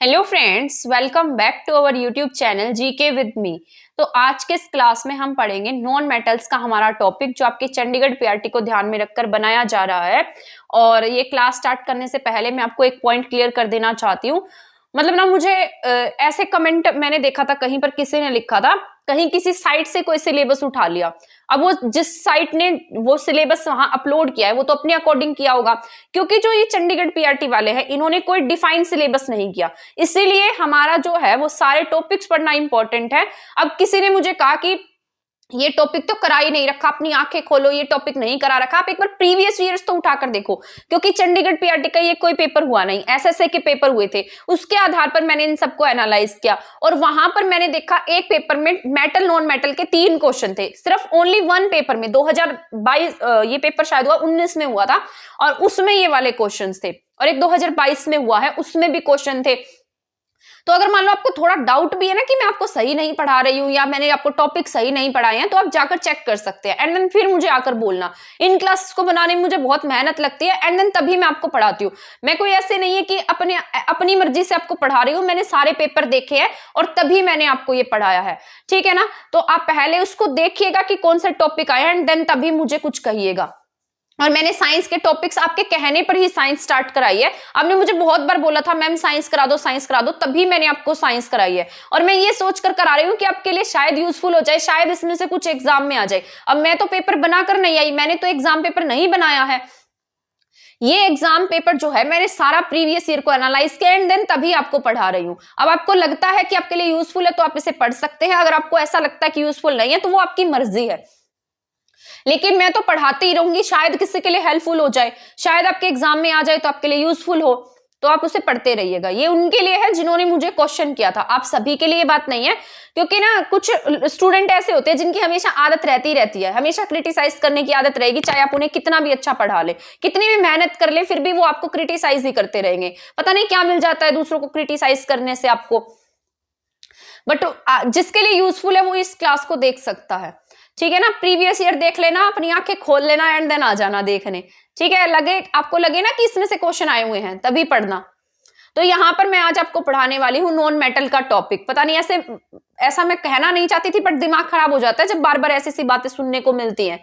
Hello friends, welcome back to our YouTube channel GK with me. तो आज के इस क्लास में हम पढ़ेंगे नॉन मेटल्स का हमारा टॉपिक, जो आपके चंडीगढ़ पीआरटी को ध्यान में रखकर बनाया जा रहा है। और ये क्लास स्टार्ट करने से पहले मैं आपको एक पॉइंट क्लियर कर देना चाहती हूँ। मतलब ना, मुझे ऐसे कमेंट मैंने देखा था, कहीं पर किसी ने लिखा था, कहीं किसी साइट से कोई सिलेबस उठा लिया। अब वो जिस साइट ने वो सिलेबस वहां अपलोड किया है, वो तो अपने अकॉर्डिंग किया होगा, क्योंकि जो ये चंडीगढ़ पीआरटी वाले हैं, इन्होंने कोई डिफाइंड सिलेबस नहीं किया। इसीलिए हमारा जो है वो सारे टॉपिक्स पढ़ना इंपॉर्टेंट है। अब किसी ने मुझे कहा कि ये टॉपिक तो करा ही नहीं रखा, अपनी आंखें खोलो, ये टॉपिक नहीं करा रखा। आप एक बार प्रीवियस ईयर्स तो उठाकर देखो, क्योंकि चंडीगढ़ पीआरटी का ये कोई पेपर हुआ नहीं, एसएसए के पेपर हुए थे। उसके आधार पर मैंने इन सबको एनालाइज किया और वहां पर मैंने देखा एक पेपर में मेटल नॉन मेटल के 3 क्वेश्चन थे, सिर्फ ओनली 1 पेपर में। 2022 ये पेपर शायद हुआ 19 में हुआ था, और उसमें ये वाले क्वेश्चन थे। और एक 2022 में हुआ है, उसमें भी क्वेश्चन थे। तो अगर मान लो आपको थोड़ा डाउट भी है ना कि मैं आपको सही नहीं पढ़ा रही हूँ या मैंने आपको टॉपिक सही नहीं पढ़ाए हैं, तो आप जाकर चेक कर सकते हैं एंड देन फिर मुझे आकर बोलना। इन क्लासेस को बनाने में मुझे बहुत मेहनत लगती है एंड देन तभी मैं आपको पढ़ाती हूँ। मैं कोई ऐसे नहीं है कि अपनी मर्जी से आपको पढ़ा रही हूँ। मैंने सारे पेपर देखे हैं और तभी मैंने आपको ये पढ़ाया है, ठीक है ना। तो आप पहले उसको देखिएगा कि कौन सा टॉपिक आया एंड देन तभी मुझे कुछ कहिएगा। और मैंने साइंस के टॉपिक्स आपके कहने पर ही साइंस स्टार्ट कराई है। आपने मुझे बहुत बार बोला था मैम साइंस करा दो, साइंस करा दो, तभी मैंने आपको साइंस कराई है। और मैं ये सोचकर करा रही हूँ कि आपके लिए शायद यूजफुल हो जाए, शायद इसमें से कुछ एग्जाम में आ जाए। अब मैं तो पेपर बनाकर नहीं आई, मैंने तो एग्जाम पेपर नहीं बनाया है। ये एग्जाम पेपर जो है मैंने सारा प्रीवियस ईयर को एनालाइज किया एंड देन तभी आपको पढ़ा रही हूं। अब आपको लगता है कि आपके लिए यूजफुल है तो आप इसे पढ़ सकते हैं। अगर आपको ऐसा लगता है कि यूजफुल नहीं है तो वो आपकी मर्जी है, लेकिन मैं तो पढ़ाती ही रहूंगी। शायद किसी के लिए हेल्पफुल हो जाए, शायद आपके एग्जाम में आ जाए तो आपके लिए यूजफुल हो, तो आप उसे पढ़ते रहिएगा। ये उनके लिए है जिन्होंने मुझे क्वेश्चन किया था, आप सभी के लिए ये बात नहीं है। क्योंकि ना कुछ स्टूडेंट ऐसे होते हैं जिनकी हमेशा आदत रहती है, हमेशा क्रिटिसाइज करने की आदत रहेगी, चाहे आप उन्हें कितना भी अच्छा पढ़ा ले, कितनी भी मेहनत कर ले, फिर भी वो आपको क्रिटिसाइज ही करते रहेंगे। पता नहीं क्या मिल जाता है दूसरों को क्रिटिसाइज करने से आपको। बट जिसके लिए यूजफुल है वो इस क्लास को देख सकता है, ठीक है ना। प्रीवियस ईयर देख लेना, अपनी आंखें खोल लेना एंड देन आ जाना देखने, ठीक है। आपको लगे ना कि इसमें से क्वेश्चन आए हुए हैं, तभी पढ़ना। तो यहाँ पर मैं आज आपको पढ़ाने वाली हूँ नॉन मेटल का टॉपिक। पता नहीं ऐसा मैं कहना नहीं चाहती थी, बट दिमाग खराब हो जाता है जब बार बार ऐसी सी बातें सुनने को मिलती हैं।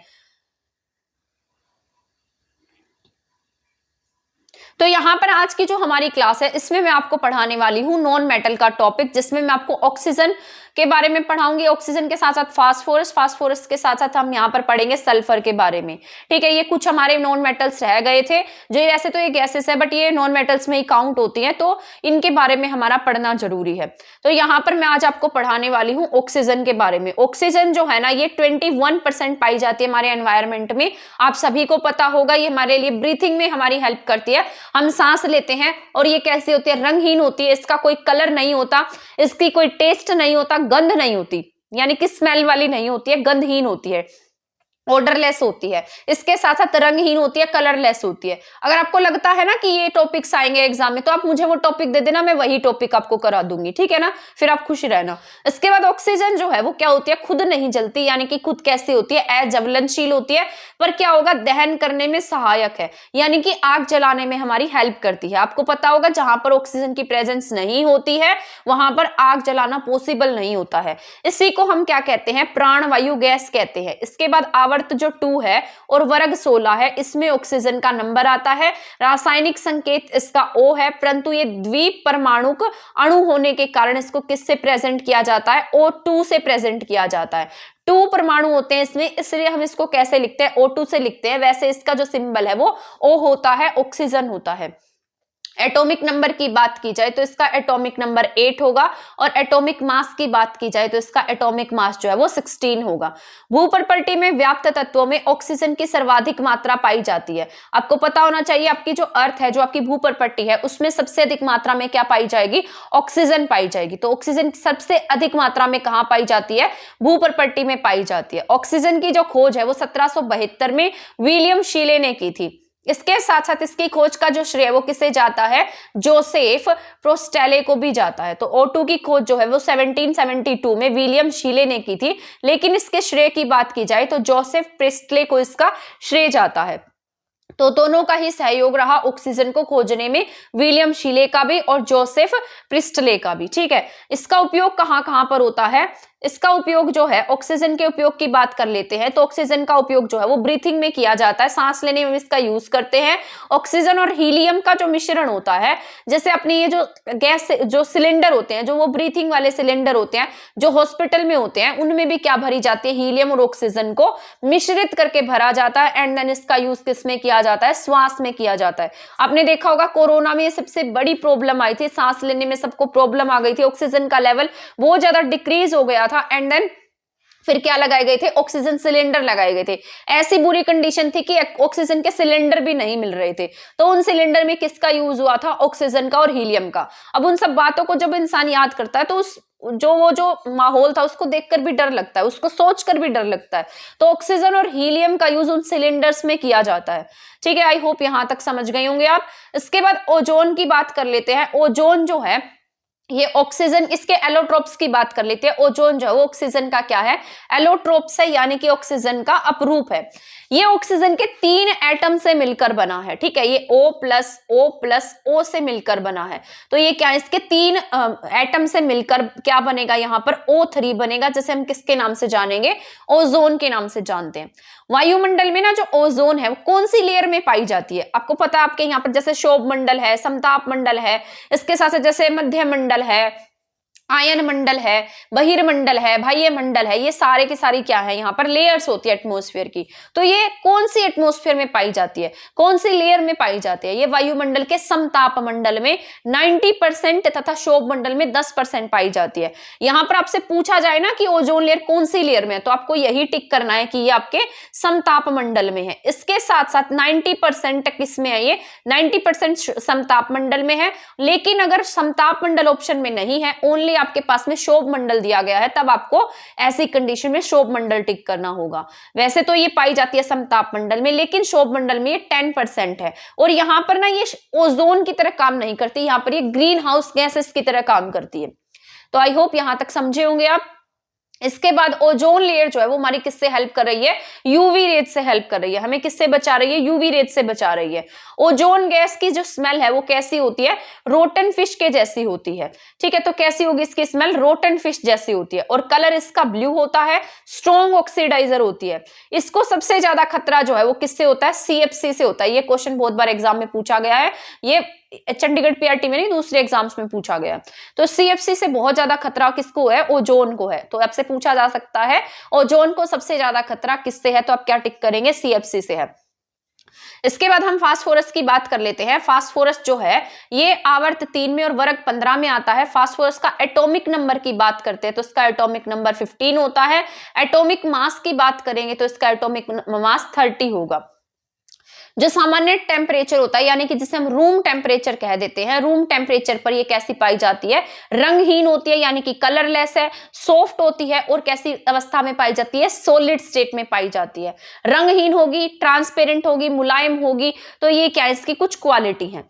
तो यहाँ पर आज की जो हमारी क्लास है, इसमें मैं आपको पढ़ाने वाली हूँ नॉन मेटल का टॉपिक, जिसमें मैं आपको ऑक्सीजन के बारे में पढ़ाऊंगी। ऑक्सीजन के साथ साथ फास्फोरस के साथ साथ हम यहाँ पर पढ़ेंगे सल्फर के बारे में, ठीक है। ये कुछ हमारे नॉन मेटल्स रह गए थे, जो वैसे तो ये गैसेस है बट ये नॉन मेटल्स में ही काउंट होती हैं, तो इनके बारे में हमारा पढ़ना जरूरी है। तो यहाँ पर मैं आज आपको पढ़ाने वाली हूँ ऑक्सीजन के बारे में। ऑक्सीजन जो है ना, ये 21% पाई जाती है हमारे एनवायरमेंट में। आप सभी को पता होगा, ये हमारे लिए ब्रीथिंग में हमारी हेल्प करती है। हम सांस लेते हैं और ये कैसी होती है, रंगहीन होती है, इसका कोई कलर नहीं होता, इसकी कोई टेस्ट नहीं होता, गंध नहीं होती, यानी कि स्मेल वाली नहीं होती है, गंधहीन होती है, ऑर्डरलेस होती है। इसके साथ साथ रंगहीन होती है, कलरलेस होती है। अगर आपको लगता है ना कि ये टॉपिक्स आएंगे एग्जाम में, तो आप मुझे वो टॉपिक दे देना, मैं वही टॉपिक आपको करा दूंगी, ठीक है ना। फिर आप खुश रहना। इसके बाद ऑक्सीजन जो है वो क्या होती है, खुद नहीं जलती, यानी कि खुद कैसे होती है, अज्वलनशील होती है, पर क्या होगा, दहन करने में सहायक है, यानी कि आग जलाने में हमारी हेल्प करती है। आपको पता होगा जहां पर ऑक्सीजन की प्रेजेंस नहीं होती है वहां पर आग जलाना पॉसिबल नहीं होता है। इसी को हम क्या कहते हैं, प्राणवायु गैस कहते हैं। इसके बाद जो 2 है और वर्ग 16 है, इसमें ऑक्सीजन का नंबर आता है। रासायनिक संकेत इसका O है, परंतु ये द्वीप परमाणुक अणु होने के कारण इसको किससे प्रेजेंट किया जाता है, O2 से प्रेजेंट किया जाता है। 2 परमाणु होते हैं इसमें, इसलिए हम इसको कैसे लिखते हैं, O2 से लिखते हैं। वैसे इसका जो सिंबल है वो O होता है, ऑक्सीजन होता है। एटॉमिक नंबर की बात की जाए तो इसका एटॉमिक नंबर 8 होगा, और एटॉमिक मास की बात की जाए तो इसका एटॉमिक मास जो है वो 16 होगा। भूप्रकृति में व्याप्त तत्वों में ऑक्सीजन की सर्वाधिक मात्रा पाई जाती है। आपको पता होना चाहिए, आपकी जो अर्थ है, जो आपकी भूप्रकृति है, उसमें सबसे अधिक मात्रा में क्या पाई जाएगी, ऑक्सीजन पाई जाएगी। तो ऑक्सीजन सबसे अधिक मात्रा में कहां पाई जाती है, भूप्रकृति में पाई जाती है। ऑक्सीजन की जो खोज है वो 1772 में विलियम शीले ने की थी। इसके साथ साथ इसकी खोज का जो श्रेय वो किसे जाता है, जोसेफ प्रोस्टेले को भी जाता है। तो O2 की खोज जो है वो 1772 में विलियम शीले ने की थी, लेकिन इसके श्रेय की बात की जाए तो जोसेफ प्रेस्टले को इसका श्रेय जाता है। तो दोनों का ही सहयोग रहा ऑक्सीजन को खोजने में, विलियम शीले का भी और जोसेफ प्रिस्टले का भी। ठीक है, इसका उपयोग कहां कहां पर होता है? इसका उपयोग जो है, ऑक्सीजन के उपयोग की बात कर लेते हैं तो ऑक्सीजन का उपयोग जो है वो ब्रीथिंग में किया जाता है, सांस लेने में इसका यूज करते हैं। ऑक्सीजन और हीलियम का जो मिश्रण होता है, जैसे अपने ये जो गैस जो सिलेंडर होते हैं, जो वो ब्रीथिंग वाले सिलेंडर होते हैं जो हॉस्पिटल में होते हैं, उनमें भी क्या भरी जाती है? हीलियम और ऑक्सीजन को मिश्रित करके भरा जाता है एंड देन इसका यूज किस में किया जाता है? श्वास में किया जाता है। आपने देखा होगा कोरोना में सबसे बड़ी प्रॉब्लम आई थी, सांस लेने में सबको प्रॉब्लम आ गई थी, ऑक्सीजन का लेवल बहुत ज्यादा डिक्रीज हो गया था एंड देन फिर क्या लगाए गए थे? ऑक्सीजन सिलेंडर लगाए गए थे। ऐसी बुरी कंडीशन थी कि ऑक्सीजन के सिलेंडर भी नहीं मिल रहे थे, तो उन सिलेंडर में किसका यूज हुआ था? ऑक्सीजन का और हीलियम का। अब उन सब बातों को जब इंसान याद करता है तो उस जो माहौल था उसको देखकर भी डर लगता है, उसको सोचकर भी डर लगता है। तो ऑक्सीजन और हीलियम का यूज उन सिलेंडर्स में किया जाता है। ठीक है, आई होप यहां तक समझ गए होंगे आप। इसके बाद ओजोन की बात कर लेते हैं। ओजोन जो है ये ऑक्सीजन, इसके एलोट्रोप्स की बात कर लेते हैं। ओजोन जो है वो ऑक्सीजन का क्या है? एलोट्रोप्स है, यानी कि ऑक्सीजन का अपरूप है। ये ऑक्सीजन के 3 एटम से मिलकर बना है। ठीक है, ये O+O+O से मिलकर बना है। तो ये क्या है? इसके 3 एटम से मिलकर क्या बनेगा? यहाँ पर O3 बनेगा, जैसे हम किसके नाम से जानेंगे? ओजोन के नाम से जानते हैं। वायुमंडल में ना जो ओजोन है वो कौन सी लेयर में पाई जाती है? आपको पता है, आपके यहाँ पर जैसे शोभ मंडल है, समताप मंडल है, इसके साथ साथ जैसे मध्य मंडल है, आयन मंडल है, बहिर्मंडल है, बाह्य मंडल है, ये सारे की सारी क्या है? यहाँ पर लेयर्स होती है एटमॉस्फेयर की। तो ये कौन सी एटमॉस्फेयर में पाई जाती है? कौन सी लेयर में पाई जाती है? ये वायुमंडल के समताप मंडल में 90% तथा शोभ मंडल में 10% पाई जाती है। यहाँ पर आपसे पूछा जाए ना कि ओजोन लेयर कौन सी लेयर में है, तो आपको यही टिक करना है कि ये आपके समताप मंडल में है। इसके साथ साथ 90% किसमें है? ये 90% समताप मंडल में है। लेकिन अगर समताप मंडल ऑप्शन में नहीं है, ओनली आपके पास में शोभ मंडल दिया गया है, तब आपको ऐसी कंडीशन में शोभ मंडल टिक करना होगा। वैसे तो ये पाई जाती है समताप मंडल में, लेकिन शोभ मंडल में ये 10% है। और यहां पर ना ये ओजोन की तरह काम नहीं करती, यहां पर ये ग्रीन हाउस गैसेस की तरह काम करती है। तो आई होप यहां तक समझे होंगे आप। इसके बाद ओजोन लेयर जो है वो हमारी किससे हेल्प कर रही है? यूवी रेज से हेल्प कर रही है। हमें किससे बचा रही है? यूवी रेज से बचा रही है। ओजोन गैस की जो स्मेल है वो कैसी होती है? रोटन फिश के जैसी होती है। ठीक है, तो कैसी होगी इसकी स्मेल? रोटन फिश जैसी होती है। और कलर इसका ब्लू होता है, स्ट्रॉन्ग ऑक्सीडाइजर होती है। इसको सबसे ज्यादा खतरा जो है वो किससे होता है? सीएफसी से होता है। ये क्वेश्चन बहुत बार एग्जाम में पूछा गया है, ये चंडीगढ़ पीआरटी में नहीं, दूसरे एग्जाम्स में पूछा गया। तो सीएफसी से बहुत ज्यादा खतरा किसको है? ओजोन को है। तो आपसे पूछा जा सकता है ओजोन को सबसे ज्यादा खतरा किससे है, तो आप क्या टिक करेंगे? सीएफसी से है। इसके बाद हम फास्फोरस की बात कर लेते हैं। फास्फोरस जो है ये आवर्त 3 में और वर्ग 15 में आता है। फास्फोरस का एटॉमिक नंबर की बात करते हैं तो इसका एटॉमिक नंबर 15 होता है। एटॉमिक मास की बात करेंगे तो इसका एटॉमिक मास 30 होगा। जो सामान्य टेम्परेचर होता है, यानी कि जिसे हम रूम टेम्परेचर कह देते हैं, रूम टेम्परेचर पर ये कैसी पाई जाती है? रंगहीन होती है, यानी कि कलरलेस है, सॉफ्ट होती है और कैसी अवस्था में पाई जाती है? सॉलिड स्टेट में पाई जाती है। रंगहीन होगी, ट्रांसपेरेंट होगी, मुलायम होगी, तो ये क्या है? इसकी कुछ क्वालिटी है।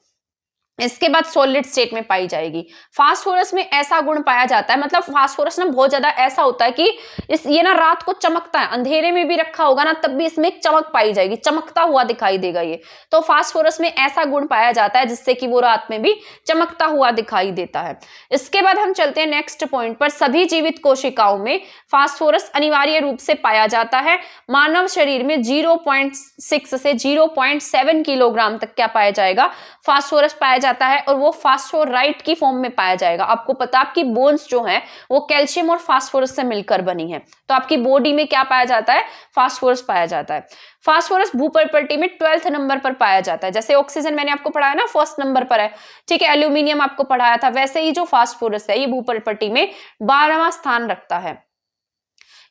इसके बाद सॉलिड स्टेट में पाई जाएगी। फास्फोरस में ऐसा गुण पाया जाता है, मतलब फास्फोरस ना बहुत ज्यादा ऐसा होता है कि ये ना रात को चमकता है, अंधेरे में भी रखा होगा ना तब भी इसमें एक चमक पाई जाएगी, चमकता हुआ दिखाई देगा ये। तो फास्फोरस में ऐसा गुण पाया जाता है जिससे कि वो रात में भी चमकता हुआ दिखाई देता है। इसके बाद हम चलते हैं नेक्स्ट पॉइंट पर। सभी जीवित कोशिकाओं में फास्फोरस अनिवार्य रूप से पाया जाता है। मानव शरीर में 0.6 से 0.7 किलोग्राम तक क्या पाया जाएगा? फास्फोरस पाया जाता है, और वो फास्फोराइट की फॉर्म में पाया जाएगा। आपको पता है आपकी बोन्स जो है वो कैल्शियम और फास्फोरस से मिलकर बनी है, तो आपकी बॉडी में क्या पाया जाता है? फास्फोरस पाया जाता है। फास्फोरस भूपर्पटी में 12th नंबर पर पाया जाता है। जैसे ऑक्सीजन मैंने आपको पढ़ाया ना 1st नंबर पर है, ठीक है, एल्यूमिनियम आपको पढ़ाया था, वैसे ही जो फास्फोरस है ये भूपर्पटी में 12वां स्थान रखता है।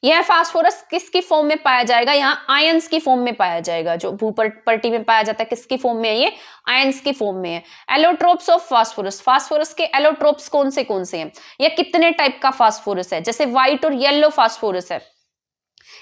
यह फास्फोरस किसकी फॉर्म में पाया जाएगा? यहाँ आयंस की फॉर्म में पाया जाएगा। जो भूपर्पटी में पाया जाता है किसकी फॉर्म में है? ये आयंस की फॉर्म में है। एलोट्रोप्स ऑफ फास्फोरस, फास्फोरस के एलोट्रोप्स कौन से हैं? या कितने टाइप का फास्फोरस है? जैसे व्हाइट और येलो फास्फोरस है,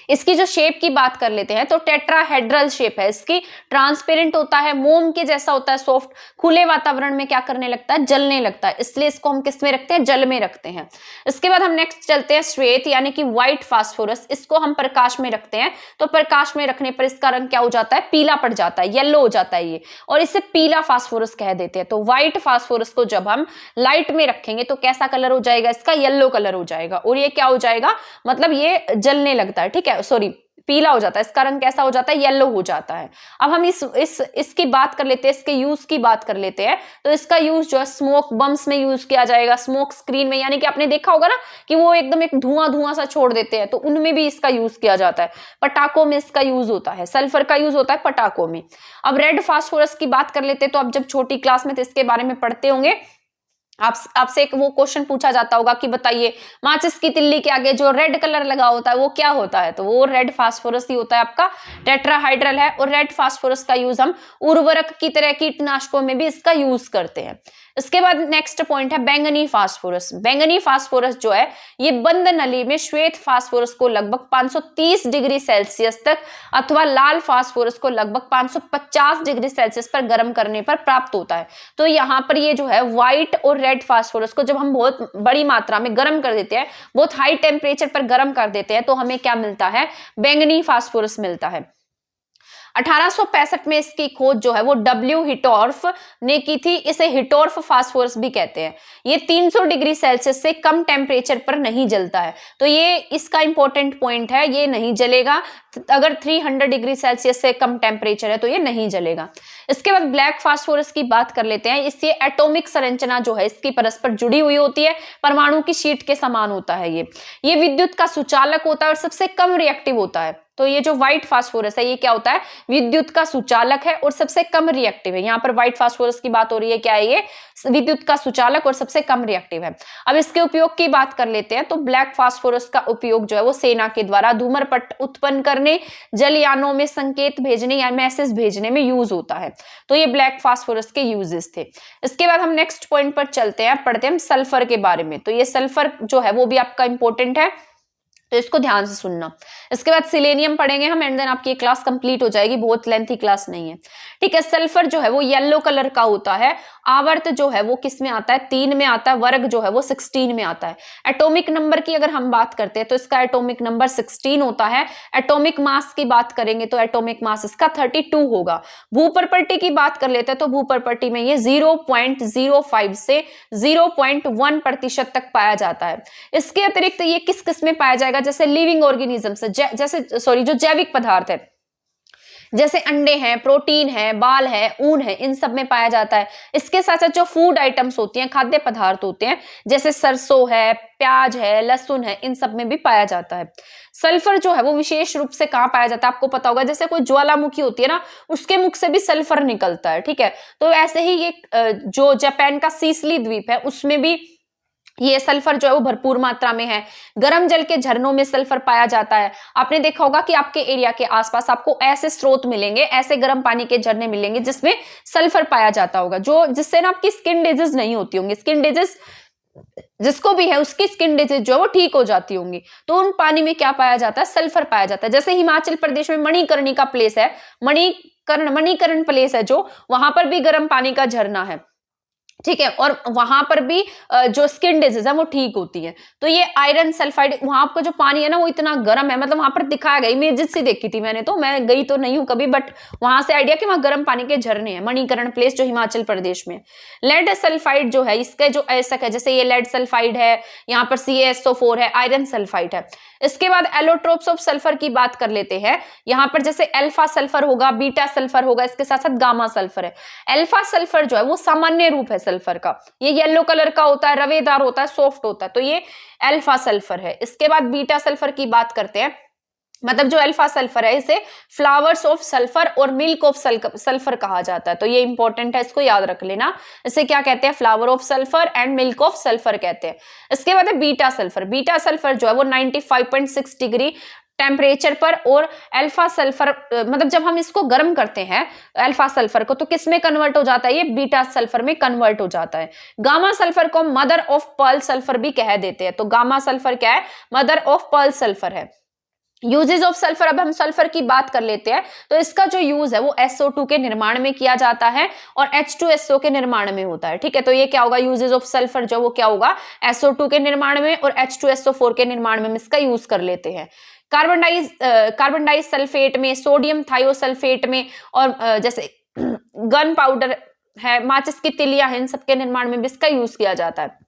इसकी जो शेप की बात कर लेते हैं तो टेट्राहेड्रल शेप है इसकी, ट्रांसपेरेंट होता है, मोम के जैसा होता है, सॉफ्ट, खुले वातावरण में क्या करने लगता है, जलने लगता है, इसलिए इसको हम किस में रखते हैं, जल में रखते हैं। इसके बाद हम नेक्स्ट चलते हैं श्वेत यानी कि व्हाइट फास्फोरस, इसको हम प्रकाश में रखते हैं, तो प्रकाश में रखने पर इसका रंग क्या हो जाता है, पीला पड़ जाता है, येलो हो जाता है ये, और इसे पीला फास्फोरस कह देते हैं। तो व्हाइट फास्फोरस को जब हम लाइट में रखेंगे तो कैसा कलर हो जाएगा, इसका येलो कलर हो जाएगा, और ये क्या हो जाएगा, मतलब ये जलने लगता है, ठीक है, सॉरी पीला हो जाता है, इसका रंग कैसा हो जाता है, येलो हो जाता है। अब हम इसकी बात कर लेते हैं, इसके यूज की बात कर लेते हैं। तो इसका यूज जो है स्मोक बम्स में यूज किया जाएगा, स्मोक स्क्रीन में, यानी कि आपने देखा होगा ना कि वो एकदम एक धुआं धुआं सा छोड़ देते हैं, तो उनमें भी इसका यूज किया जाता है। पटाखों में इसका यूज होता है, सल्फर का यूज होता है पटाखों में। अब रेड फास्फोरस की बात कर लेते हैं, तो अब जब छोटी क्लास में तो इसके बारे में पढ़ते होंगे, आपसे एक वो क्वेश्चन पूछा जाता होगा कि बताइए माचिस की तिल्ली के आगे जो रेड कलर लगा होता है वो क्या होता है, तो वो रेड फास्फोरस ही होता है, आपका टेट्राहाइड्रल है। और रेड फास्फोरस का यूज हम उर्वरक की तरह कीटनाशकों में भी इसका यूज करते हैं। इसके बाद नेक्स्ट पॉइंट है बैंगनी फास्फोरस। बैंगनी फास्फोरस जो है ये बंद नली में श्वेत फास्फोरस को लगभग 530 डिग्री सेल्सियस तक अथवा लाल फास्फोरस को लगभग 550 डिग्री सेल्सियस पर गर्म करने पर प्राप्त होता है। तो यहाँ पर ये जो है व्हाइट और रेड फास्फोरस को जब हम बहुत बड़ी मात्रा में गर्म कर देते हैं, बहुत हाई टेम्परेचर पर गर्म कर देते हैं, तो हमें क्या मिलता है, बैंगनी फास्फोरस मिलता है। 1865 में इसकी खोज जो है वो डब्ल्यू हिटोर्फ ने की थी, इसे हिटोर्फ फास्फोरस भी कहते हैं। ये 300 डिग्री सेल्सियस से कम टेम्परेचर पर नहीं जलता है, तो ये इसका इंपॉर्टेंट पॉइंट है, ये नहीं जलेगा। अगर 300 डिग्री सेल्सियस से कम टेम्परेचर है तो ये नहीं जलेगा। इसके बाद ब्लैक फास्फोरस की बात कर लेते हैं। इससे एटॉमिक संरचना जो है इसकी परस्पर जुड़ी हुई होती है, परमाणु की शीट के समान होता है ये विद्युत का सुचालक होता है और सबसे कम रिएक्टिव होता है। तो ये जो व्हाइट फास्फोरस है ये क्या होता है, विद्युत का सुचालक है और सबसे कम रिएक्टिव है। यहाँ पर व्हाइट फास्फोरस की बात हो रही है, क्या है ये, विद्युत का सुचालक और सबसे कम रिएक्टिव है। अब इसके उपयोग की बात कर लेते हैं। तो ब्लैक फास्फोरस का उपयोग जो है वो सेना के द्वारा धूम्रपट उत्पन्न करने, जलयानों में संकेत भेजने या मैसेज भेजने में यूज होता है। तो ये ब्लैक फास्फोरस के यूजेस थे। इसके बाद हम नेक्स्ट पॉइंट पर चलते हैं, पढ़ते हैं सल्फर के बारे में। तो ये सल्फर जो है वो भी आपका इंपॉर्टेंट है, तो इसको ध्यान से सुनना। इसके बाद सिलेनियम पढ़ेंगे हम, एंड देन आपकी ये क्लास कंप्लीट हो जाएगी, बहुत लेंथी क्लास नहीं है, ठीक है। सल्फर जो है वो येलो कलर का होता है। आवर्त जो है वो किस में आता है, 3 में आता है। वर्ग जो है वो 16 में आता है। एटॉमिक नंबर की अगर हम बात करते हैं तो इसका एटॉमिक नंबर 16 होता है। एटॉमिक मास की बात करेंगे तो एटॉमिक मास इसका 32 होगा। भूप्रपर्टी की बात कर लेते हैं तो भूप्रपर्टी में ये 0.05 से 0.1% तक पाया जाता है। इसके अतिरिक्त ये किस किस में पाया जाएगा, जैसे लिविंग ऑर्गेनिज्म, जो जैविक पदार्थ है, जैसे अंडे हैं, प्रोटीन है, बाल है, ऊन है, इन सब में पाया जाता है। इसके साथ साथ जो फूड आइटम्स होती हैं, खाद्य पदार्थ होते हैं, जैसे सरसों है, प्याज है, लहसुन है, इन सब में भी पाया जाता है। सल्फर जो है वो विशेष रूप से कहाँ पाया जाता है, आपको पता होगा, जैसे कोई ज्वालामुखी होती है ना, उसके मुख से भी सल्फर निकलता है, ठीक है। तो ऐसे ही ये जो जापान का सीसली द्वीप है उसमें भी ये सल्फर जो है वो भरपूर मात्रा में है। गर्म जल के झरनों में सल्फर पाया जाता है। आपने देखा होगा कि आपके एरिया के आसपास आपको ऐसे स्रोत मिलेंगे, ऐसे गर्म पानी के झरने मिलेंगे जिसमें सल्फर पाया जाता होगा, जो जिससे ना आपकी स्किन डिजीज नहीं होती होंगी। स्किन डिजीज जिसको भी है उसकी स्किन डिजीज जो है वो ठीक हो जाती होंगी। तो उन पानी में क्या पाया जाता है, सल्फर पाया जाता है। जैसे हिमाचल प्रदेश में मणिकर्णिका प्लेस है, मणिकर्ण प्लेस है, जो वहां पर भी गर्म पानी का झरना है, ठीक है, और वहां पर भी जो स्किन डिजीज है वो ठीक होती है। तो ये आयरन सल्फाइड, वहां का जो पानी है ना वो इतना गर्म है, मतलब वहां पर दिखाया गया, इमेजेस सी देखी थी मैंने, तो मैं गई तो नहीं हूं कभी, बट वहां से आइडिया कि वहां गर्म पानी के झरने हैं। मणिकर्ण प्लेस जो हिमाचल प्रदेश में। लेड सल्फाइड जो है, इसके जो ऐसक है, जैसे ये लेड सल्फाइड है, यहाँ पर CaSO4 है, आयरन सल्फाइड है। इसके बाद एलोट्रोप्स ऑफ सल्फर की बात कर लेते हैं। यहाँ पर जैसे अल्फा सल्फर होगा, बीटा सल्फर होगा, इसके साथ साथ गामा सल्फर है। अल्फा सल्फर जो है वो सामान्य रूप है सल्फर का, ये येलो कलर का होता है, रवेदार होता है, सॉफ्ट होता है, तो ये अल्फा सल्फर है। इसके बाद बीटा सल्फर की बात करते हैं, मतलब जो अल्फा सल्फर है इसे फ्लावर्स ऑफ सल्फर और मिल्क ऑफ सल्फर कहा जाता है। तो ये इंपॉर्टेंट है, इसको याद रख लेना। इसे क्या कहते हैं, flower of sulphur and milk of sulphur कहते हैं। इसके बाद है बीटा सल्फर। बीटा सल्फर जो है वो 95.6 डिग्री टेम्परेचर पर, और अल्फा सल्फर मतलब जब हम इसको गर्म करते हैं अल्फा सल्फर को, तो किस में कन्वर्ट हो जाता है, ये बीटा सल्फर में कन्वर्ट हो जाता है। गामा सल्फर को मदर ऑफ पर्ल सल्फर भी कह देते हैं। तो गामा सल्फर क्या है, मदर ऑफ पर्ल सल्फर है। यूजेज ऑफ सल्फर, अब हम सल्फर की बात कर लेते हैं। तो इसका जो यूज है वो SO2 के निर्माण में किया जाता है और H2SO के निर्माण में होता है। ठीक है, तो ये क्या होगा, यूजेज ऑफ सल्फर जो वो क्या होगा, SO2 के निर्माण में और H2SO4 के निर्माण में हम इसका यूज कर लेते हैं। कार्बन डाई सल्फेट में, सोडियम थायोसल्फेट में, और जैसे गन पाउडर है, माचिस की तिलिया है, इन सबके निर्माण में भी इसका यूज किया जाता है।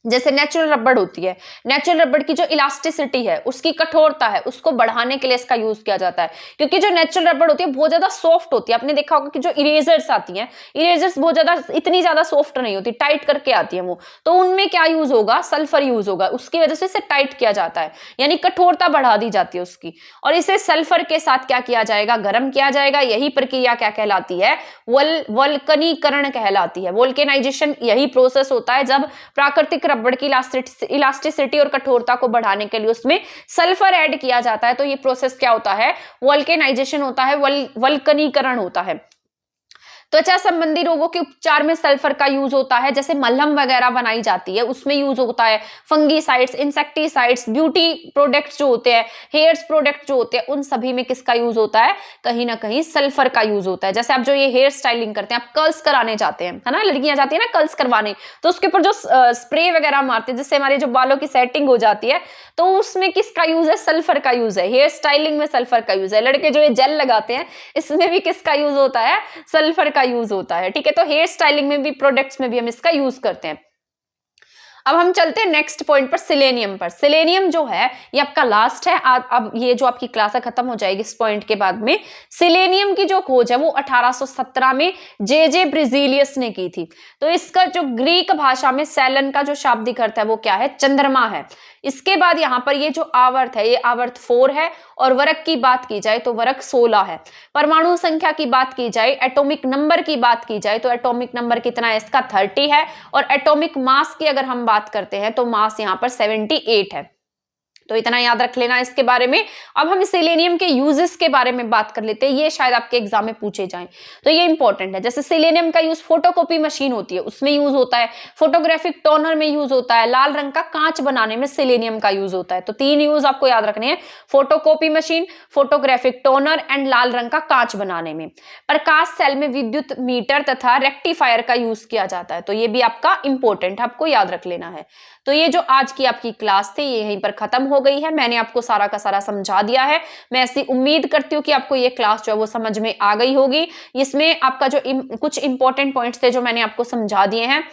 जैसे नेचुरल रबड़ होती है, नेचुरल रबड़ की जो इलास्टिसिटी है, उसकी कठोरता है, उसको बढ़ाने के लिए इसका यूज किया जाता है। क्योंकि जो नेचुरल रबड़ होती है बहुत ज्यादा सॉफ्ट होती है। आपने देखा होगा कि जो इरेजर्स आती हैं, इरेजर्स बहुत ज्यादा इतनी ज्यादा सॉफ्ट नहीं होती, टाइट करके आती है वो, तो उनमें क्या यूज होगा, सल्फर यूज होगा, उसकी वजह से इसे टाइट किया जाता है, यानी कठोरता बढ़ा दी जाती है उसकी। और इसे सल्फर के साथ क्या किया जाएगा, गर्म किया जाएगा। यही प्रक्रिया क्या कहलाती है, वल्कनीकरण कहलाती है। वोल्केनाइजेशन यही प्रोसेस होता है जब प्राकृतिक रबड़ की इलास्टिसिटी और कठोरता को बढ़ाने के लिए उसमें सल्फर ऐड किया जाता है। तो ये प्रोसेस क्या होता है, वोल्केनाइजेशन होता है, वल्कनीकरण होता है। त्वचा संबंधी रोगों के उपचार में सल्फर का यूज होता है, जैसे मलहम वगैरह बनाई जाती है उसमें यूज होता है। फंगीसाइड्स, इंसेक्टिसाइड्स, ब्यूटी प्रोडक्ट्स जो होते हैं, हेयर्स प्रोडक्ट जो होते हैं, उन सभी में किसका यूज होता है, कहीं ना कहीं सल्फर का यूज होता है। जैसे आप जो ये हेयर स्टाइलिंग करते हैं, आप कर्ल्स कराने जाते हैं, है ना, लड़कियां जाती है ना कर्ल्स करवाने, तो उसके ऊपर जो स्प्रे वगैरह मारते हैं जिससे हमारे जो बालों की सेटिंग हो जाती है, तो उसमें किसका यूज है, सल्फर का यूज है। हेयर स्टाइलिंग में सल्फर का यूज है। लड़के जो ये जेल लगाते हैं, इसमें भी किसका यूज होता है, सल्फर का यूज होता है। ठीक है, तो हेयर स्टाइलिंग में भी, प्रोडक्ट्स में भी हम इसका यूज करते हैं। अब हम चलते हैं नेक्स्ट पॉइंट पर, सिलेनियम पर। सिलेनियम जो है ये आपका लास्ट है। अब ये जो आपकी क्लास है खत्म हो जाएगी इस पॉइंट के बाद में। सिलेनियम की जो खोज है वो 1817 में जे ब्रिजीलियस ने की थी। तो इसका जो ग्रीक भाषा में सेलन का जो शाब्दिक अर्थ है वो क्या है, चंद्रमा है। इसके बाद यहाँ पर ये जो आवर्त है, ये आवर्त 4 है। और वर्ग की बात की जाए तो वर्ग 16 है। परमाणु संख्या की बात की जाए, एटॉमिक नंबर की बात की जाए तो एटॉमिक नंबर कितना है इसका, 30 है। और एटॉमिक मास की अगर हम बात करते हैं तो मास यहाँ पर 78 है। तो इतना याद रख लेना इसके बारे में। अब हम सिलेनियम के यूजेस के बारे में बात कर लेते हैं, ये शायद आपके एग्जाम में पूछे जाएं, तो ये इंपॉर्टेंट है। जैसे सिलेनियम का यूज फोटोकॉपी मशीन होती है उसमें यूज होता है, फोटोग्राफिक टोनर में यूज होता है, लाल रंग का कांच बनाने में सिलेनियम का यूज होता है। तो 3 यूज आपको याद रखने हैं, photocopy machine, photographic toner and लाल रंग का कांच बनाने में। प्रकाश सेल में विद्युत मीटर तथा रेक्टिफायर का यूज किया जाता है। तो ये भी आपका इंपॉर्टेंट, आपको याद रख लेना है। तो ये जो आज की आपकी क्लास थी ये यहीं पर खत्म हो गई है। मैंने आपको सारा का सारा समझा दिया है। मैं ऐसी उम्मीद करती हूँ कि आपको ये क्लास जो है वो समझ में आ गई होगी। इसमें आपका जो कुछ इंपॉर्टेंट पॉइंट्स थे जो मैंने आपको समझा दिए हैं।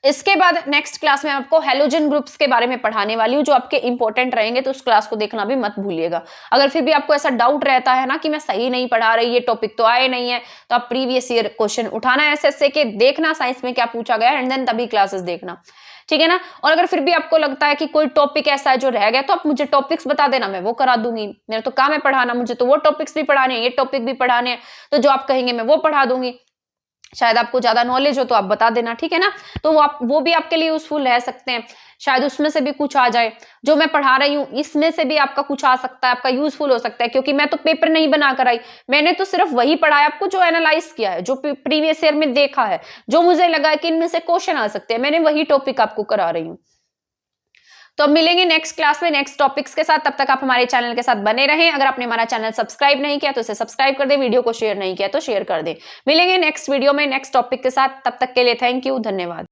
इसके बाद नेक्स्ट क्लास में आपको हेलोजन ग्रुप्स के बारे में पढ़ाने वाली हूँ जो आपके इंपॉर्टेंट रहेंगे, तो उस क्लास को देखना भी मत भूलिएगा। अगर फिर भी आपको ऐसा डाउट रहता है ना कि मैं सही नहीं पढ़ा रही, ये टॉपिक तो आए नहीं है, तो आप प्रीवियस ईयर क्वेश्चन उठाना एसएससी के, देखना साइंस में क्या पूछा गया एंड देन तभी क्लासेस देखना, ठीक है ना। और अगर फिर भी आपको लगता है कि कोई टॉपिक ऐसा है जो रह गया तो आप मुझे टॉपिक्स बता देना, मैं वो करा दूंगी। मेरा तो काम है पढ़ाना, मुझे तो वो टॉपिक्स भी पढ़ाने हैं, ये टॉपिक भी पढ़ाने हैं, तो जो आप कहेंगे मैं वो पढ़ा दूंगी। शायद आपको ज्यादा नॉलेज हो तो आप बता देना, ठीक है ना। तो वो भी आपके लिए यूजफुल रह सकते हैं, शायद उसमें से भी कुछ आ जाए। जो मैं पढ़ा रही हूँ इसमें से भी आपका कुछ आ सकता है, आपका यूजफुल हो सकता है, क्योंकि मैं तो पेपर नहीं बना कर आई, मैंने तो सिर्फ वही पढ़ा है आपको जो एनालाइज किया है, जो प्रीवियस ईयर में देखा है, जो मुझे लगा है कि इनमें से क्वेश्चन आ सकते हैं, मैंने वही टॉपिक आपको करा रही हूँ। तो अब मिलेंगे नेक्स्ट क्लास में नेक्स्ट टॉपिक्स के साथ। तब तक आप हमारे चैनल के साथ बने रहें। अगर आपने हमारा चैनल सब्सक्राइब नहीं किया तो इसे सब्सक्राइब कर दें, वीडियो को शेयर नहीं किया तो शेयर कर दें। मिलेंगे नेक्स्ट वीडियो में नेक्स्ट टॉपिक के साथ, तब तक के लिए थैंक यू, धन्यवाद।